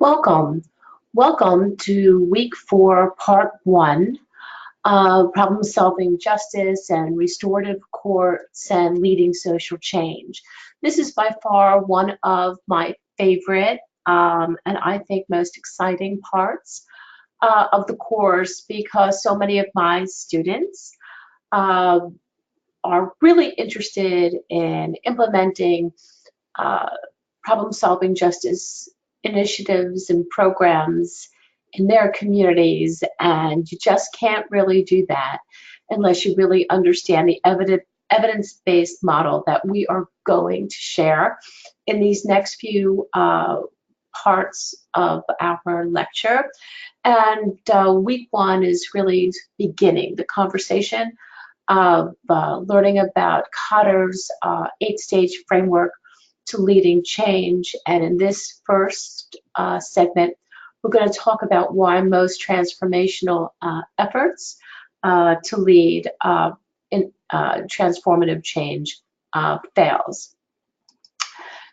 Welcome. Welcome to week 4, part 1 of problem solving justice and restorative courts and leading social change. This is by far one of my favorite and I think most exciting parts of the course because so many of my students uh, are really interested in implementing uh, problem solving justice initiatives and programs in their communities, and you just can't really do that unless you really understand the evidence-based model that we are going to share in these next few parts of our lecture. And week 1 is really beginning the conversation of learning about Kutter's 8-stage framework to leading change. And in this first segment, we're going to talk about why most transformational efforts to lead in transformative change fails.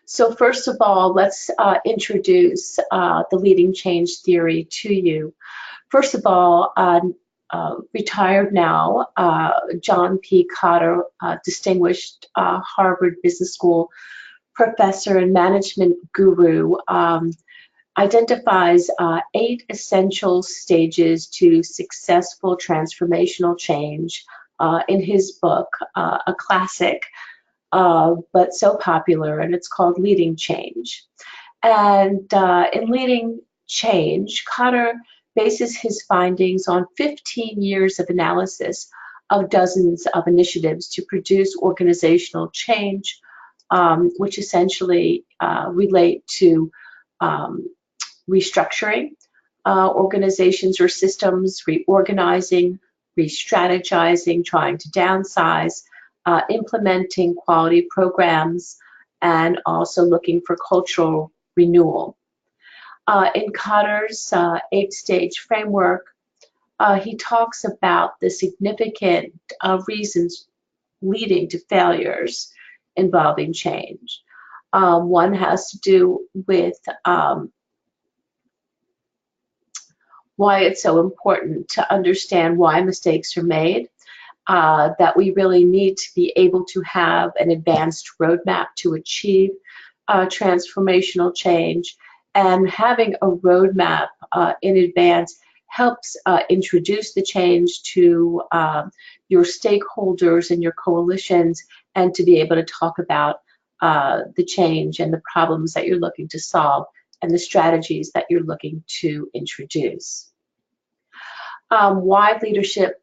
So first of all, let's introduce the leading change theory to you. First of all, retired now, John P. Kutter, distinguished Harvard Business School professor and management guru, identifies 8 essential stages to successful transformational change in his book, a classic, but so popular, and it's called Leading Change. And in Leading Change, Kutter bases his findings on 15 years of analysis of dozens of initiatives to produce organizational change, which essentially relate to restructuring organizations or systems, reorganizing, re-strategizing, trying to downsize, implementing quality programs, and also looking for cultural renewal. In Kutter's 8-stage framework, he talks about the significant reasons leading to failures involving change. One has to do with why it's so important to understand why mistakes are made, that we really need to be able to have an advanced roadmap to achieve transformational change, and having a roadmap in advance helps introduce the change to your stakeholders and your coalitions, and to be able to talk about the change and the problems that you're looking to solve and the strategies that you're looking to introduce. Why leadership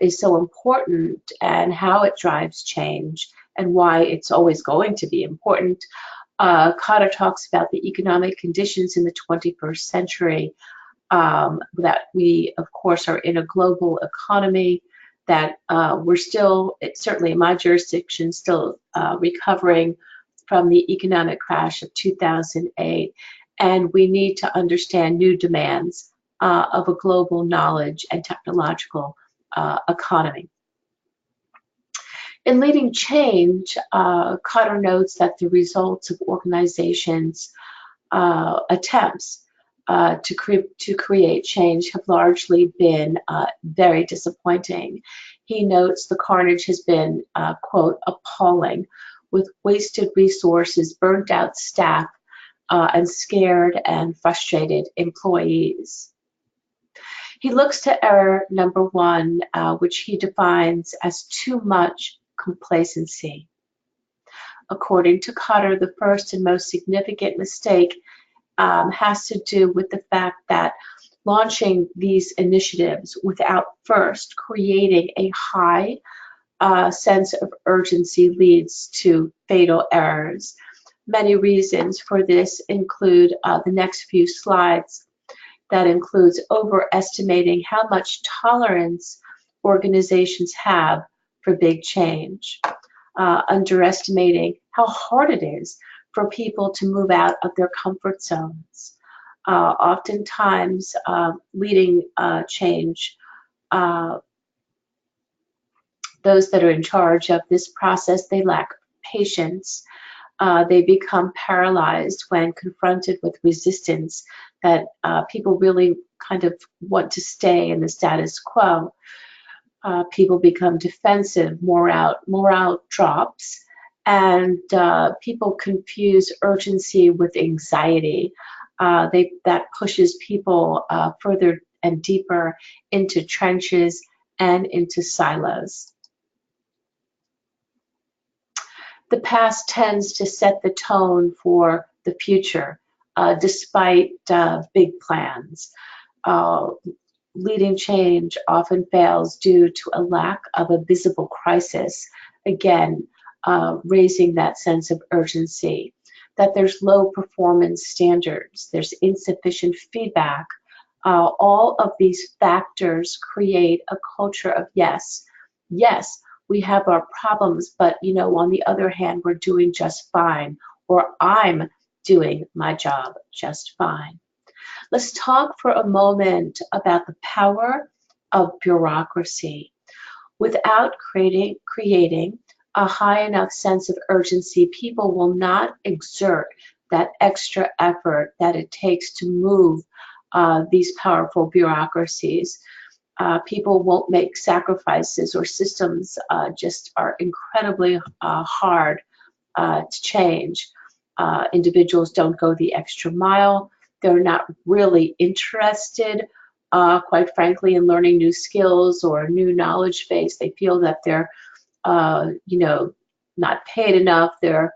is so important and how it drives change and why it's always going to be important. Kutter talks about the economic conditions in the 21st century, that we, of course, are in a global economy, that we're still, certainly in my jurisdiction, still recovering from the economic crash of 2008, and we need to understand new demands of a global knowledge and technological economy. In Leading Change, Kutter notes that the results of organizations' attempts to create change have largely been very disappointing. He notes the carnage has been, quote, appalling, with wasted resources, burnt out staff, and scared and frustrated employees. He looks to error number 1, which he defines as too much complacency. According to Kutter, the first and most significant mistake has to do with the fact that launching these initiatives without first creating a high sense of urgency leads to fatal errors. Many reasons for this include the next few slides. That includes overestimating how much tolerance organizations have for big change, underestimating how hard it is for people to move out of their comfort zones. Oftentimes, leading change, those that are in charge of this process, they lack patience. They become paralyzed when confronted with resistance that people really kind of want to stay in the status quo. People become defensive, morale drops, and people confuse urgency with anxiety. That pushes people further and deeper into trenches and into silos. The past tends to set the tone for the future, despite big plans. Uh, Leading change often fails due to a lack of a visible crisis, again, raising that sense of urgency, that there's low performance standards, there's insufficient feedback. All of these factors create a culture of yes, yes, we have our problems, but on the other hand, we're doing just fine, or I'm doing my job just fine. Let's talk for a moment about the power of bureaucracy. Without creating a high enough sense of urgency, people will not exert that extra effort that it takes to move these powerful bureaucracies. People won't make sacrifices, or systems just are incredibly hard to change. Individuals don't go the extra mile. They're not really interested, quite frankly, in learning new skills or new knowledge base. They feel that they're, not paid enough. They're,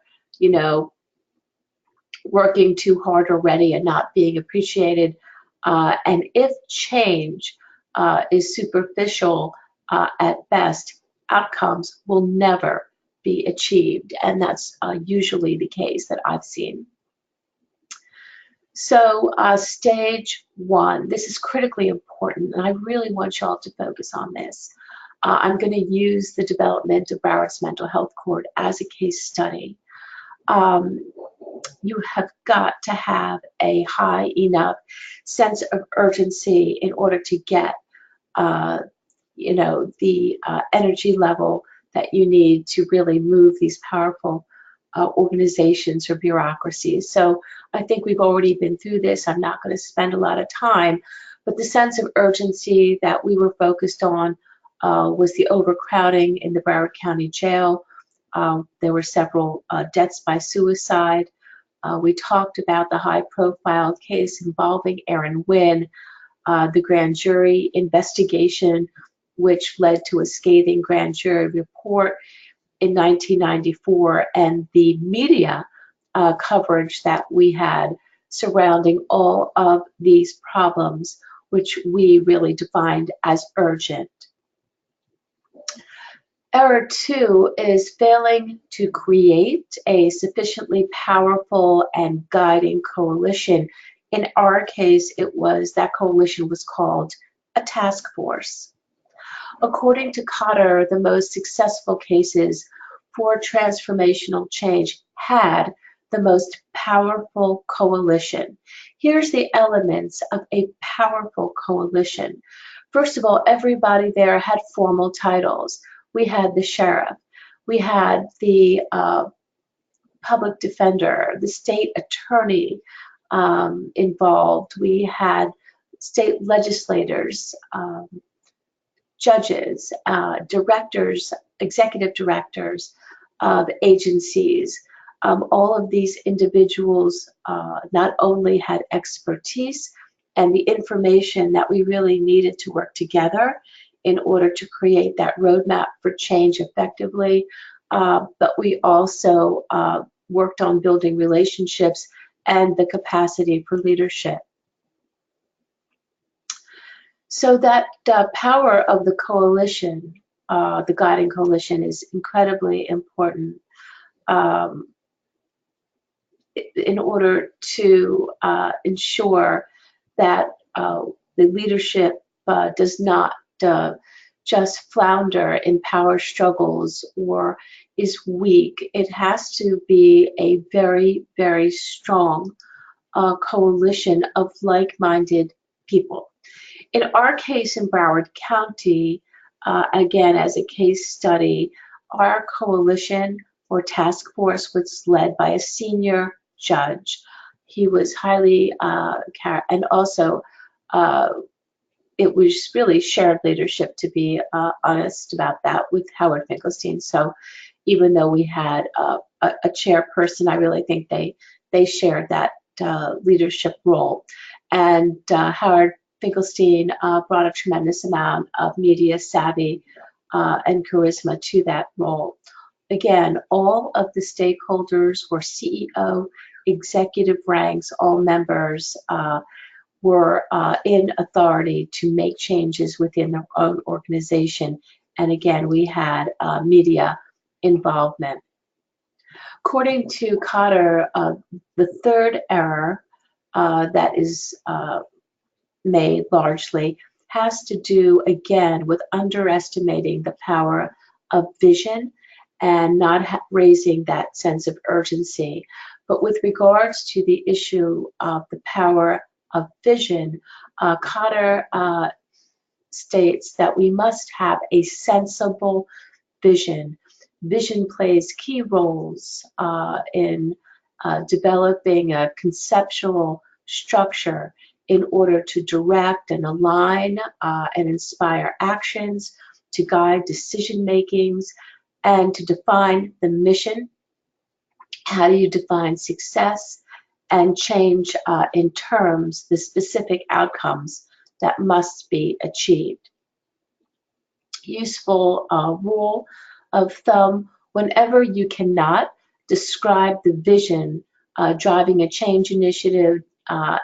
working too hard already and not being appreciated. And if change is superficial at best, outcomes will never be achieved. And that's usually the case that I've seen. So stage one, this is critically important, and I really want y'all to focus on this. I'm going to use the development of Broward's mental health court as a case study. You have got to have a high enough sense of urgency in order to get, the energy level that you need to really move these powerful organizations or bureaucracies. So I think we've already been through this. I'm not going to spend a lot of time, but the sense of urgency that we were focused on was the overcrowding in the Broward County Jail. There were several deaths by suicide. We talked about the high-profile case involving Aaron Wynn, the grand jury investigation, which led to a scathing grand jury report in 1994, and the media coverage that we had surrounding all of these problems, which we really defined as urgent. Error two is failing to create a sufficiently powerful and guiding coalition. In our case, that coalition was called a task force. According to Kutter, the most successful cases for transformational change had the most powerful coalition. Here's the elements of a powerful coalition. First of all, everybody there had formal titles. We had the sheriff, we had the public defender, the state attorney involved, we had state legislators, judges, directors, executive directors of agencies. All of these individuals not only had expertise and the information that we really needed to work together in order to create that roadmap for change effectively, but we also worked on building relationships and the capacity for leadership. So that power of the coalition, the guiding coalition, is incredibly important in order to ensure that the leadership does not just flounder in power struggles or is weak. It has to be a very, very strong coalition of like-minded people. In our case in Broward County, again, as a case study, our coalition or task force was led by a senior judge. He was highly, and also it was really shared leadership, to be honest about that, with Howard Finkelstein. So even though we had a chairperson, I really think they shared that leadership role. And Howard Finkelstein brought a tremendous amount of media savvy and charisma to that role. Again, all of the stakeholders were CEO, executive ranks, all members were in authority to make changes within their own organization. And again, we had media involvement. According to Kutter, the third error that is made largely has to do, again, with underestimating the power of vision and not raising that sense of urgency. But with regards to the issue of the power of vision, Kutter states that we must have a sensible vision. Vision plays key roles in developing a conceptual structure in order to direct and align and inspire actions, to guide decision makings, and to define the mission. How do you define success and change in terms the specific outcomes that must be achieved? Useful rule of thumb: whenever you cannot describe the vision driving a change initiative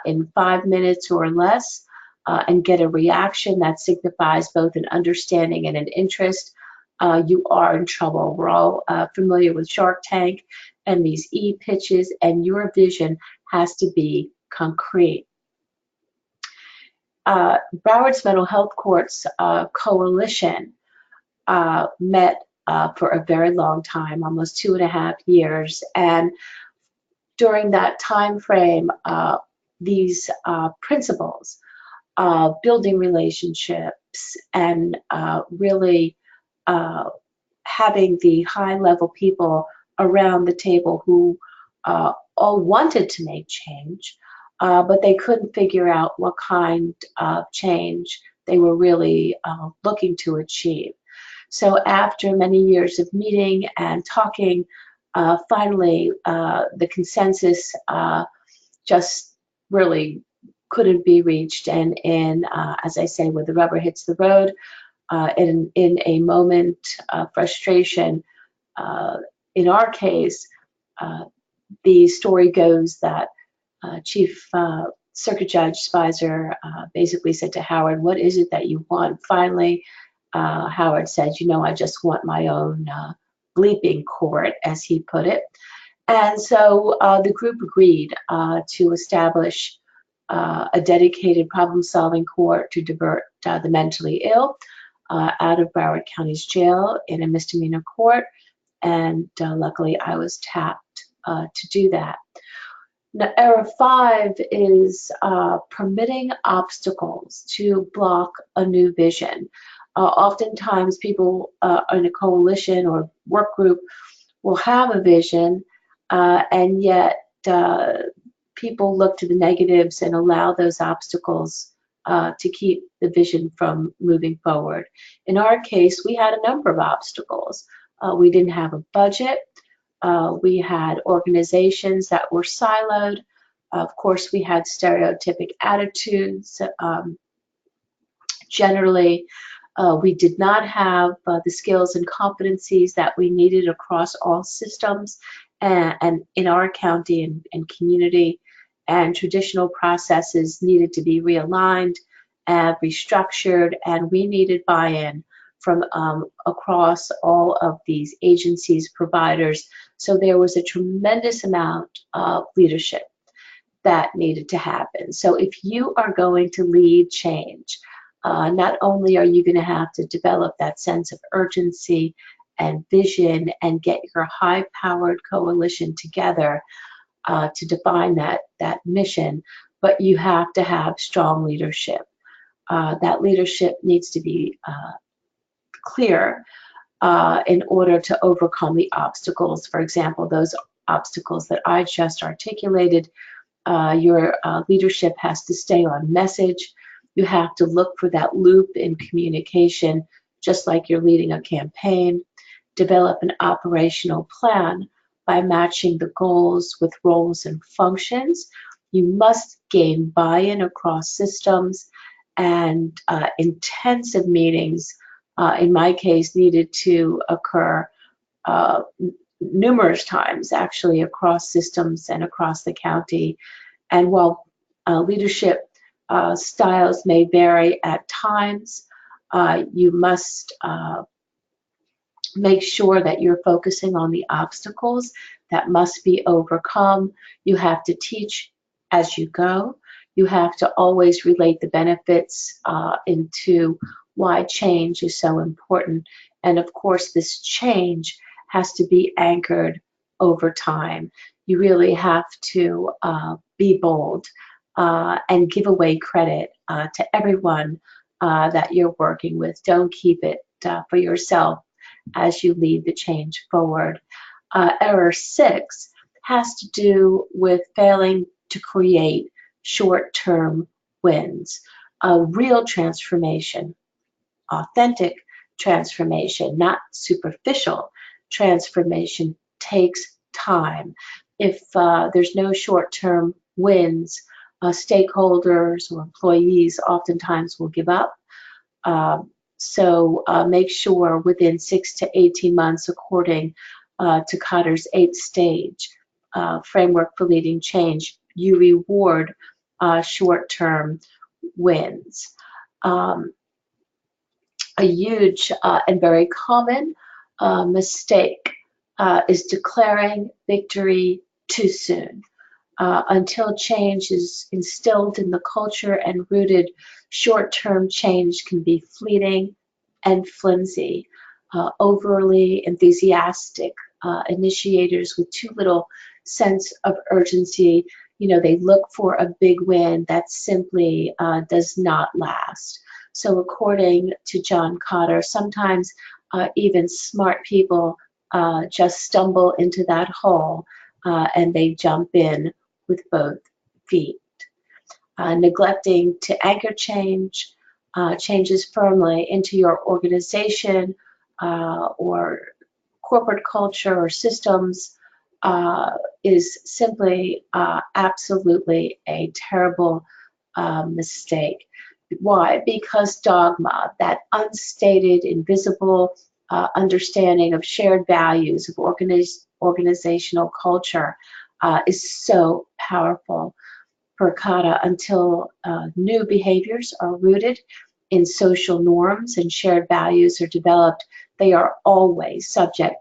in 5 minutes or less and get a reaction that signifies both an understanding and an interest, you are in trouble. We're all familiar with Shark Tank and these e-pitches, and your vision has to be concrete. Broward's Mental Health Courts Coalition met for a very long time, almost 2.5 years, and during that time frame, these principles of building relationships and really having the high-level people around the table who all wanted to make change, but they couldn't figure out what kind of change they were really looking to achieve. So after many years of meeting and talking, finally the consensus just really couldn't be reached. And as I say, when the rubber hits the road, in a moment of frustration, in our case, the story goes that Chief Circuit Judge Spicer basically said to Howard, "What is it that you want?" Finally, Howard said, I just want my own bleeping court, as he put it. And so the group agreed to establish a dedicated problem-solving court to divert the mentally ill out of Broward County's jail in a misdemeanor court. And luckily, I was tapped to do that. Now, error 5 is permitting obstacles to block a new vision. Oftentimes, people in a coalition or work group will have a vision, and yet people look to the negatives and allow those obstacles to keep the vision from moving forward. In our case, we had a number of obstacles. We didn't have a budget. We had organizations that were siloed. Of course, we had stereotypic attitudes. Generally, we did not have the skills and competencies that we needed across all systems and in our county and community. And traditional processes needed to be realigned and restructured, and we needed buy-in from across all of these agencies, providers. So there was a tremendous amount of leadership that needed to happen. So if you are going to lead change, not only are you going to have to develop that sense of urgency and vision and get your high-powered coalition together to define that mission, but you have to have strong leadership. That leadership needs to be clear in order to overcome the obstacles. For example, those obstacles that I just articulated. Your leadership has to stay on message. You have to look for that loop in communication, just like you're leading a campaign. Develop an operational plan by matching the goals with roles and functions. You must gain buy-in across systems, and intensive meetings, in my case, needed to occur uh, numerous times actually across systems and across the county. And while leadership styles may vary at times, you must make sure that you're focusing on the obstacles that must be overcome. You have to teach as you go. You have to always relate the benefits into why change is so important. And of course, this change has to be anchored over time. You really have to be bold and give away credit to everyone that you're working with. Don't keep it for yourself as you lead the change forward. Error 6 has to do with failing to create short-term wins. A real transformation, authentic transformation, not superficial transformation, takes time. If there's no short-term wins, stakeholders or employees oftentimes will give up. So make sure within 6 to 18 months, according to Kutter's 8-stage framework for leading change, you reward short-term wins. A huge and very common mistake is declaring victory too soon. Until change is instilled in the culture and rooted, short-term change can be fleeting and flimsy. Overly enthusiastic initiators with too little sense of urgency, they look for a big win that simply does not last. So according to John Kutter, sometimes even smart people just stumble into that hole and they jump in with both feet. Neglecting to anchor changes firmly into your organization or corporate culture or systems is simply absolutely a terrible mistake. Why? Because dogma, that unstated, invisible understanding of shared values of organizational culture, is so powerful. For Kata, until new behaviors are rooted in social norms and shared values are developed, they are always subject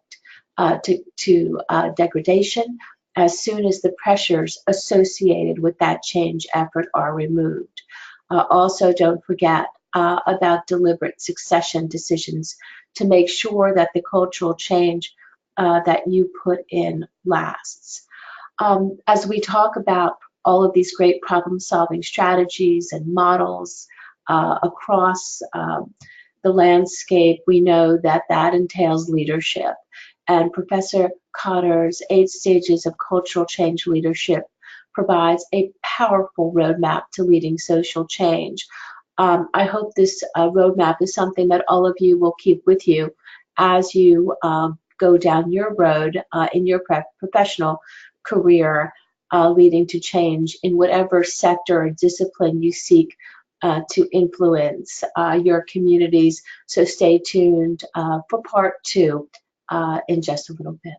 to degradation as soon as the pressures associated with that change effort are removed. Also, don't forget about deliberate succession decisions to make sure that the cultural change that you put in lasts. As we talk about all of these great problem-solving strategies and models across the landscape, we know that that entails leadership. And Professor Kutter's 8 Stages of Cultural Change Leadership provides a powerful roadmap to leading social change. I hope this roadmap is something that all of you will keep with you as you go down your road in your professional career, leading to change in whatever sector or discipline you seek to influence your communities. So stay tuned for part 2 in just a little bit.